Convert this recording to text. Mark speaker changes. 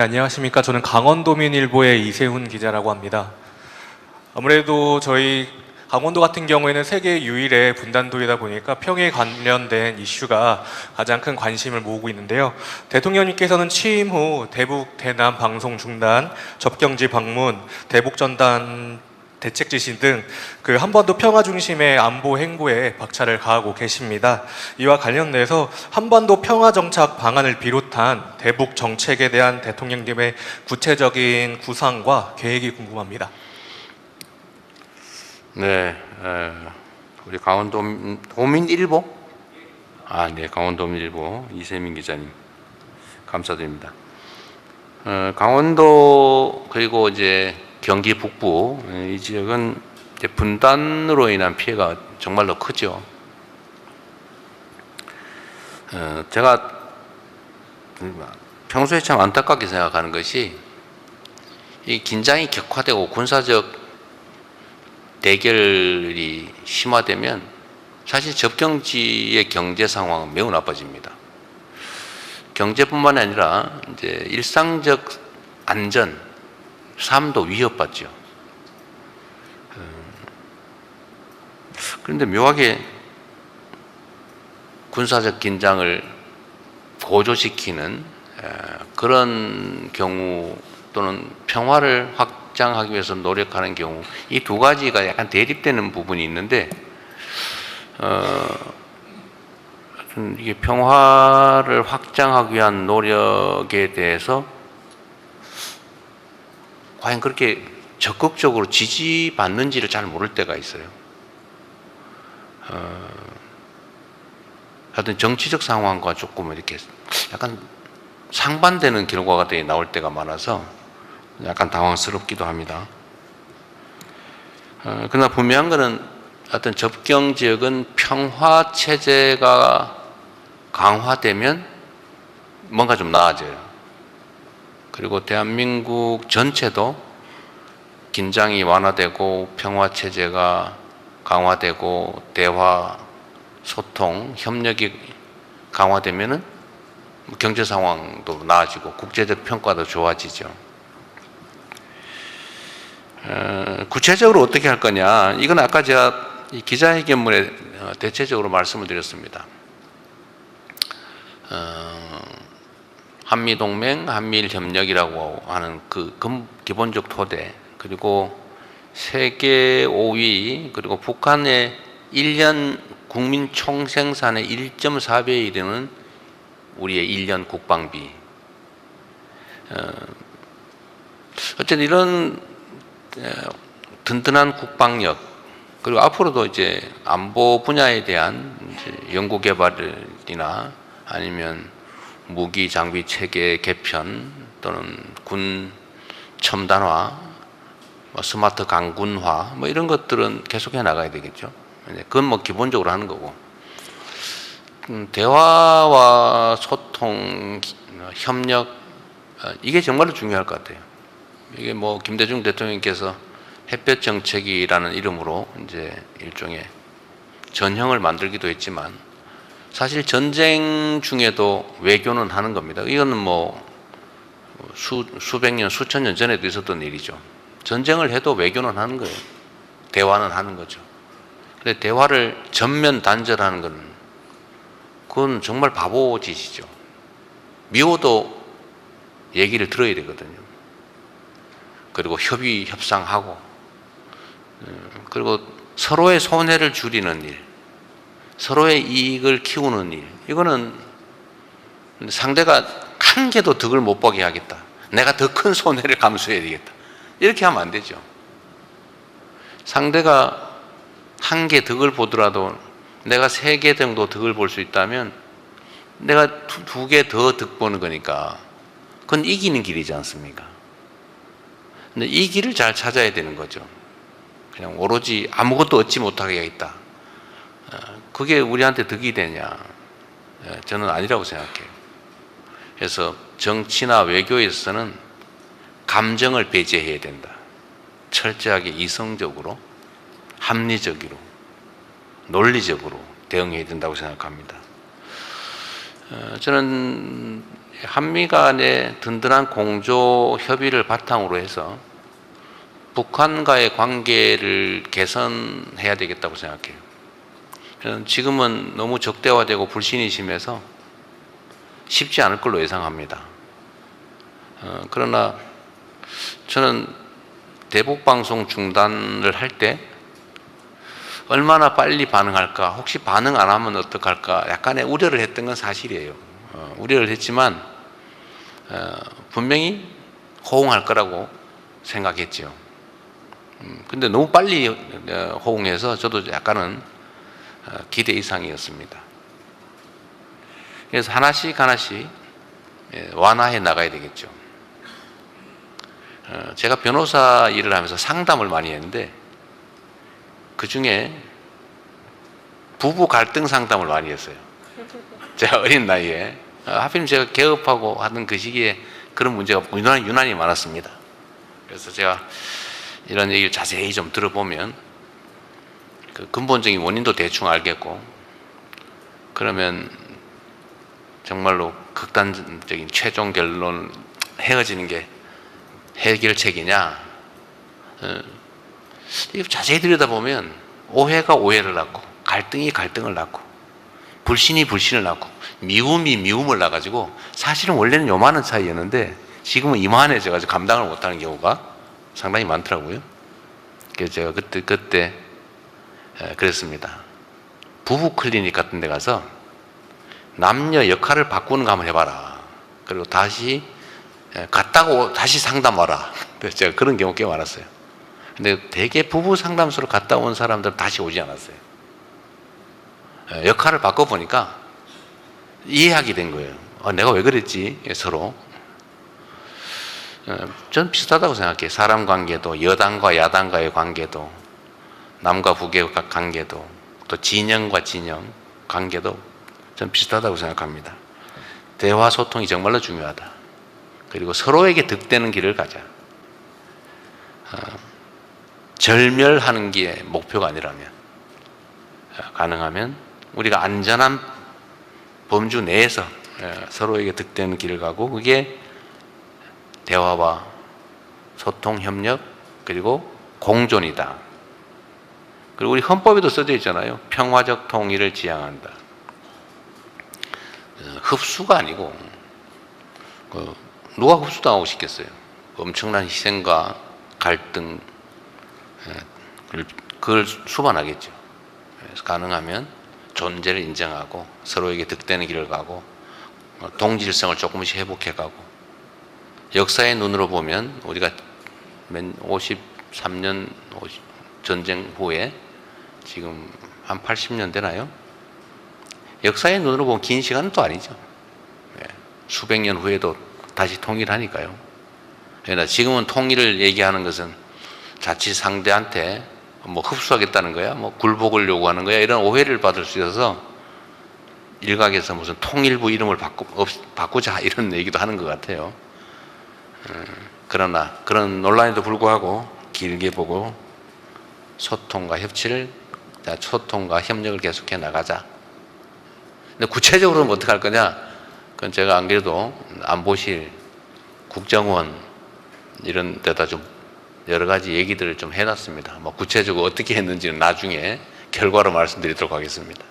Speaker 1: 안녕하십니까. 저는 강원도민일보의 이세훈 기자라고 합니다. 아무래도 저희 강원도 같은 경우에는 세계 유일의 분단도이다 보니까 평에 관련된 이슈가 가장 큰 관심을 모으고 있는데요. 대통령님께서는 취임 후 대북, 대남 방송 중단, 접경지 방문, 대북 전단 대책 지시 등 그 한반도 평화 중심의 안보 행보에 박차를 가하고 계십니다. 이와 관련돼서 한반도 평화 정착 방안을 비롯한 대북 정책에 대한 대통령님의 구체적인 구상과 계획이 궁금합니다.
Speaker 2: 네, 우리 강원도민일보? 네, 강원도민일보 이세민 기자님 감사드립니다. 강원도 그리고 이제 경기 북부 이 지역은 이제 분단으로 인한 피해가 정말로 크죠. 제가 평소에 참 안타깝게 생각하는 것이 이 긴장이 격화되고 군사적 대결이 심화되면 사실 접경지의 경제 상황은 매우 나빠집니다. 경제뿐만 아니라 이제 일상적 안전, 삶도 위협받죠. 그런데 묘하게 군사적 긴장을 고조시키는 그런 경우 또는 평화를 확장하기 위해서 노력하는 경우 이 두 가지가 약간 대립되는 부분이 있는데 이게 평화를 확장하기 위한 노력에 대해서 과연 그렇게 적극적으로 지지받는지를 잘 모를 때가 있어요. 하여튼 정치적 상황과 조금 이렇게 약간 상반되는 결과가 나올 때가 많아서 약간 당황스럽기도 합니다. 그러나 분명한 것은 어떤 접경 지역은 평화 체제가 강화되면 뭔가 좀 나아져요. 그리고 대한민국 전체도 긴장이 완화되고 평화 체제가 강화되고 대화, 소통, 협력이 강화되면은 경제 상황도 나아지고 국제적 평가도 좋아지죠. 구체적으로 어떻게 할 거냐? 이건 아까 제가 이 기자회견문에 대체적으로 말씀을 드렸습니다. 한미동맹, 한미일협력이라고 하는 그 기본적 토대, 그리고 세계 5위, 그리고 북한의 1년 국민 총생산의 1.4배에 이르는 우리의 1년 국방비. 어쨌든 이런 든든한 국방력, 그리고 앞으로도 이제 안보 분야에 대한 이제 연구개발이나 아니면 무기 장비 체계 개편 또는 군 첨단화, 스마트 강군화 이런 것들은 계속해 나가야 되겠죠. 그건 뭐 기본적으로 하는 거고, 대화와 소통, 협력, 이게 정말로 중요할 것 같아요. 이게 뭐 김대중 대통령께서 햇볕 정책이라는 이름으로 이제 일종의 전형을 만들기도 했지만 사실 전쟁 중에도 외교는 하는 겁니다. 이거는 뭐 수백 년, 수천 년 전에도 있었던 일이죠. 전쟁을 해도 외교는 하는 거예요. 대화는 하는 거죠. 근데 대화를 전면 단절하는 건 그건 정말 바보짓이죠. 미워도 얘기를 들어야 되거든요. 그리고 협의, 협상하고, 그리고 서로의 손해를 줄이는 일, 서로의 이익을 키우는 일, 이거는 상대가 한 개도 득을 못 보게 하겠다. 내가 더 큰 손해를 감수해야 되겠다. 이렇게 하면 안 되죠. 상대가 한 개 득을 보더라도 내가 3개 정도 득을 볼 수 있다면 내가 2개 더 득 보는 거니까 그건 이기는 길이지 않습니까? 근데 이 길을 잘 찾아야 되는 거죠. 그냥 오로지 아무것도 얻지 못하게 하겠다. 그게 우리한테 득이 되냐? 저는 아니라고 생각해요. 그래서 정치나 외교에서는 감정을 배제해야 된다. 철저하게 이성적으로, 합리적으로, 논리적으로 대응해야 된다고 생각합니다. 저는 한미 간의 든든한 공조 협의를 바탕으로 해서 북한과의 관계를 개선해야 되겠다고 생각해요. 저는 지금은 너무 적대화되고 불신이 심해서 쉽지 않을 걸로 예상합니다. 그러나 저는 대북 방송 중단을 할 때 얼마나 빨리 반응할까, 혹시 반응 안 하면 어떡할까 약간의 우려를 했던 건 사실이에요. 우려를 했지만 분명히 호응할 거라고 생각했죠. 근데 너무 빨리 호응해서 저도 약간은 기대 이상이었습니다. 그래서 하나씩 완화해 나가야 되겠죠. 제가 변호사 일을 하면서 상담을 많이 했는데 그 중에 부부 갈등 상담을 많이 했어요. 제가 어린 나이에 하필 제가 개업하고 하던 그 시기에 그런 문제가 유난히 많았습니다. 그래서 제가 이런 얘기를 자세히 좀 들어보면 그 근본적인 원인도 대충 알겠고, 그러면 정말로 극단적인 최종 결론 헤어지는 게 해결책이냐, 이거 자세히 들여다보면 오해가 오해를 낳고 갈등이 갈등을 낳고 불신이 불신을 낳고 미움이 미움을 낳아가지고 사실은 원래는 요만한 차이였는데 지금은 이만해져가지고 감당을 못하는 경우가 상당히 많더라고요. 그래서 제가 그때 그랬습니다. 부부 클리닉 같은 데 가서 남녀 역할을 바꾸는 거 한번 해봐라. 그리고 다시 갔다고 다시 상담 와라. 그래서 제가 그런 경우 꽤 많았어요. 근데 대개 부부 상담소로 갔다 온 사람들은 다시 오지 않았어요. 역할을 바꿔보니까 이해하게 된 거예요. 내가 왜 그랬지? 서로. 전 비슷하다고 생각해요. 사람 관계도, 여당과 야당과의 관계도, 남과 북의 관계도, 또 진영과 진영 관계도 전 비슷하다고 생각합니다. 대화 소통이 정말로 중요하다. 그리고 서로에게 득되는 길을 가자. 절멸하는 게 목표가 아니라면, 가능하면 우리가 안전한 범주 내에서 서로에게 득되는 길을 가고, 그게 대화와 소통, 협력, 그리고 공존이다. 그리고 우리 헌법에도 써져 있잖아요. 평화적 통일을 지향한다. 흡수가 아니고, 누가 흡수당하고 싶겠어요? 엄청난 희생과 갈등, 그걸 수반하겠죠. 그래서 가능하면 존재를 인정하고 서로에게 득되는 길을 가고 동질성을 조금씩 회복해가고, 역사의 눈으로 보면 우리가 53년 전쟁 후에 지금 한 80년 되나요? 역사의 눈으로 보면 긴 시간은 또 아니죠. 수백 년 후에도 다시 통일하니까요. 그러나 지금은 통일을 얘기하는 것은 자칫 상대한테 뭐 흡수하겠다는 거야, 뭐 굴복을 요구하는 거야, 이런 오해를 받을 수 있어서 일각에서 무슨 통일부 이름을 바꾸자 이런 얘기도 하는 것 같아요. 그러나 그런 논란에도 불구하고 길게 보고 소통과 협력을 계속해 나가자. 근데 구체적으로는 어떻게 할 거냐? 그건 제가 안 그래도 안보실, 국정원 이런 데다 좀 여러 가지 얘기들을 좀 해놨습니다. 뭐 구체적으로 어떻게 했는지는 나중에 결과로 말씀드리도록 하겠습니다.